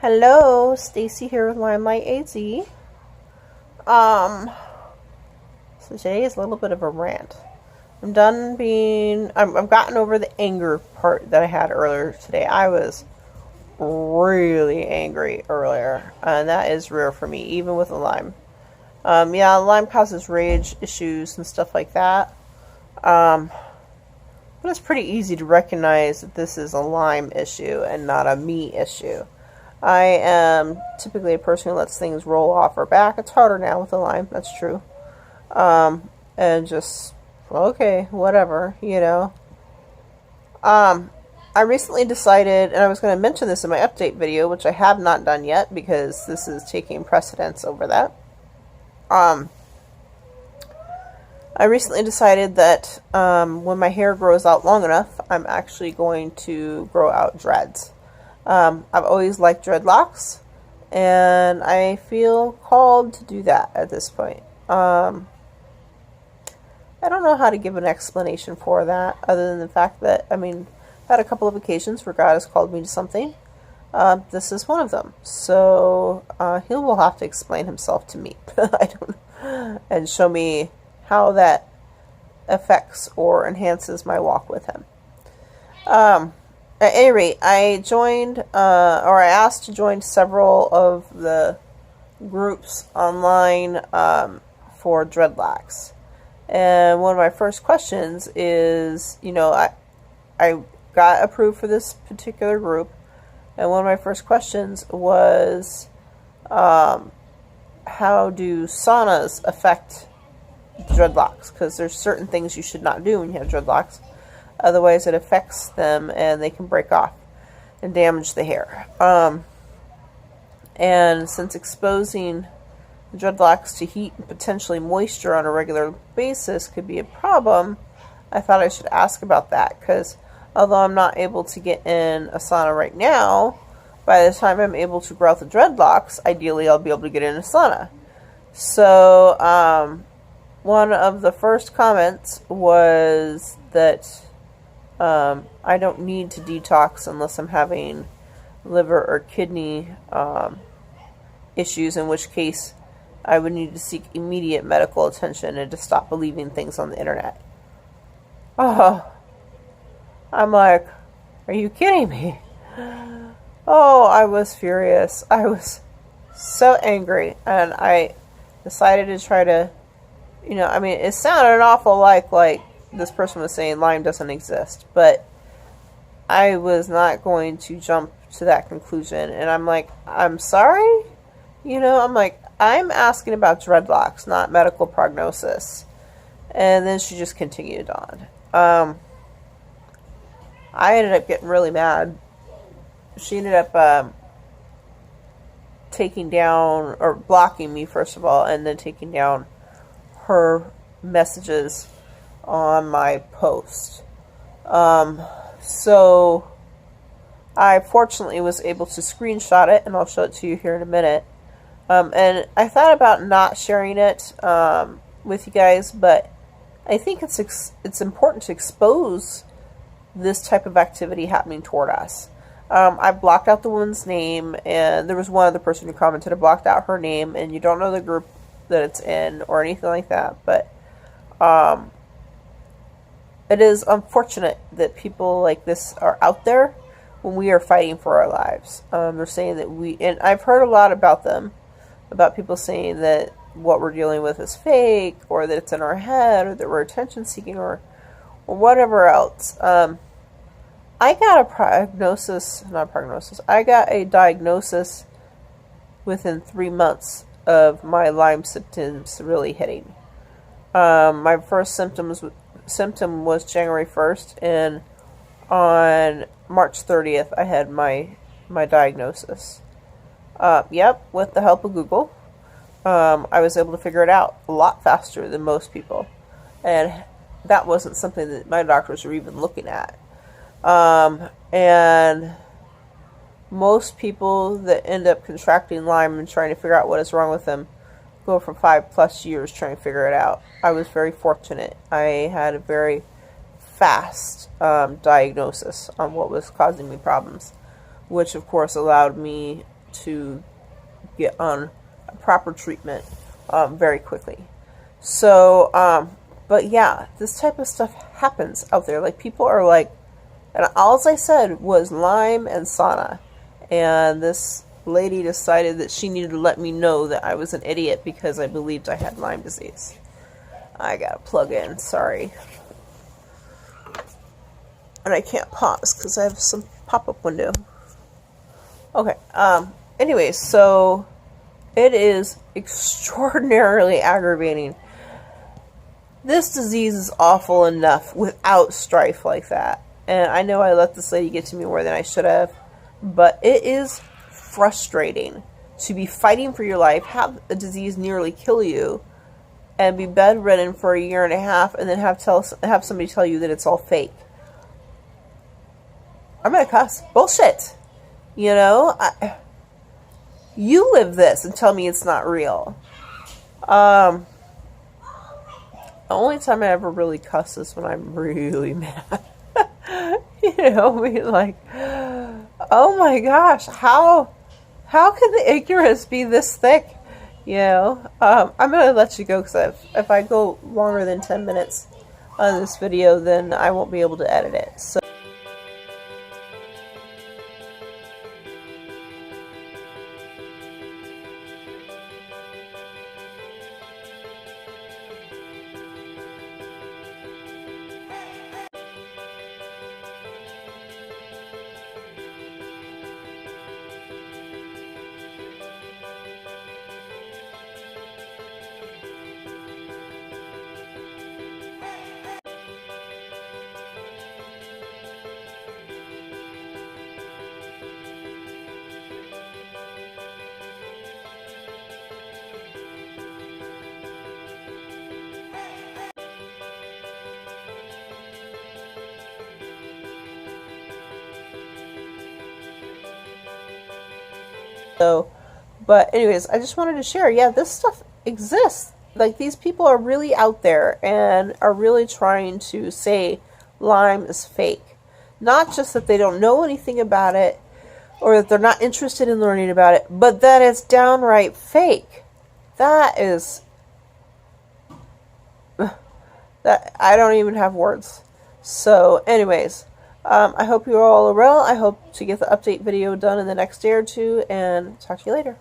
Hello, Stacy here with Limelight AZ. Um, so today is a little bit of a rant. I've gotten over the anger part that I had earlier today. I was really angry earlier, and that is rare for me, even with a Lyme. Yeah, Lyme causes rage issues and stuff like that. Um, but it's pretty easy to recognize that this is a Lyme issue and not a me issue. I am typically a person who lets things roll off her back. It's harder now with the Lyme, that's true. And just, okay, whatever, I recently decided, and I was going to mention this in my update video, which I have not done yet because this is taking precedence over that. I recently decided that when my hair grows out long enough, I'm actually going to grow out dreads. I've always liked dreadlocks, and I feel called to do that at this point. I don't know how to give an explanation for that, other than the fact that, I've had a couple of occasions where God has called me to something. This is one of them. So, he will have to explain himself to me. And show me how that affects or enhances my walk with him. At any rate, I asked to join several of the groups online for dreadlocks. And one of my first questions is, I got approved for this particular group, and one of my first questions was, how do saunas affect dreadlocks? Because there's certain things you should not do when you have dreadlocks. Otherwise, it affects them, and they can break off and damage the hair. And since exposing dreadlocks to heat and potentially moisture on a regular basis could be a problem, I thought I should ask about that. Because although I'm not able to get in a sauna right now, by the time I'm able to grow out the dreadlocks, ideally I'll be able to get in a sauna. So, one of the first comments was that I don't need to detox unless I'm having liver or kidney issues, in which case I would need to seek immediate medical attention and to stop believing things on the internet. Oh, I'm like, are you kidding me? Oh, I was furious. I was so angry, and I decided to try to, it sounded an awful like this person was saying Lyme doesn't exist, but I was not going to jump to that conclusion. And I'm like, I'm sorry? I'm asking about dreadlocks, not medical prognosis. And then she just continued on. I ended up getting really mad. She ended up taking down, or blocking me first of all, and then taking down her messages on my post. So I fortunately was able to screenshot it, and I'll show it to you here in a minute. And I thought about not sharing it with you guys, but I think it's important to expose this type of activity happening toward us. I blocked out the woman's name, and there was one other person who commented. I blocked out her name, and you don't know the group that it's in or anything like that, but it is unfortunate that people like this are out there when we are fighting for our lives. They're saying that and I've heard a lot about them, about people saying that what we're dealing with is fake, or that it's in our head, or that we're attention seeking, or whatever else. I got I got a diagnosis within 3 months of my Lyme symptoms really hitting. My first symptom was January 1st, and on March 30th I had my diagnosis. With the help of Google, I was able to figure it out a lot faster than most people, and that wasn't something that my doctors were even looking at. And most people that end up contracting Lyme and trying to figure out what is wrong with them go for 5+ years trying to figure it out. I was very fortunate. I had a very fast diagnosis on what was causing me problems, which of course allowed me to get on a proper treatment very quickly. So, but yeah, this type of stuff happens out there. Like, people are like, and all I said was Lyme and sauna. And this lady decided that she needed to let me know that I was an idiot because I believed I had Lyme disease. I gotta plug in, sorry. And I can't pause because I have some pop-up window. Okay, anyways, so it is extraordinarily aggravating. This disease is awful enough without strife like that. And I know I let this lady get to me more than I should have, but it is frustrating to be fighting for your life, have a disease nearly kill you, and be bedridden for a year and a half, and then have somebody tell you that it's all fake. I'm gonna cuss. Bullshit. You know, you live this and tell me it's not real. The only time I ever really cuss is when I'm really mad. You know, I mean, like, oh my gosh, how can the ignorance be this thick? You know, I'm going to let you go because if I go longer than 10 minutes on this video, then I won't be able to edit it. So. So, but anyways, I just wanted to share, yeah, this stuff exists. Like, these people are really out there and are really trying to say Lyme is fake. Not just that they don't know anything about it or that they're not interested in learning about it, but that it's downright fake. That is, that I don't even have words. So anyways, I hope you all are well. I hope to get the update video done in the next day or two, and talk to you later.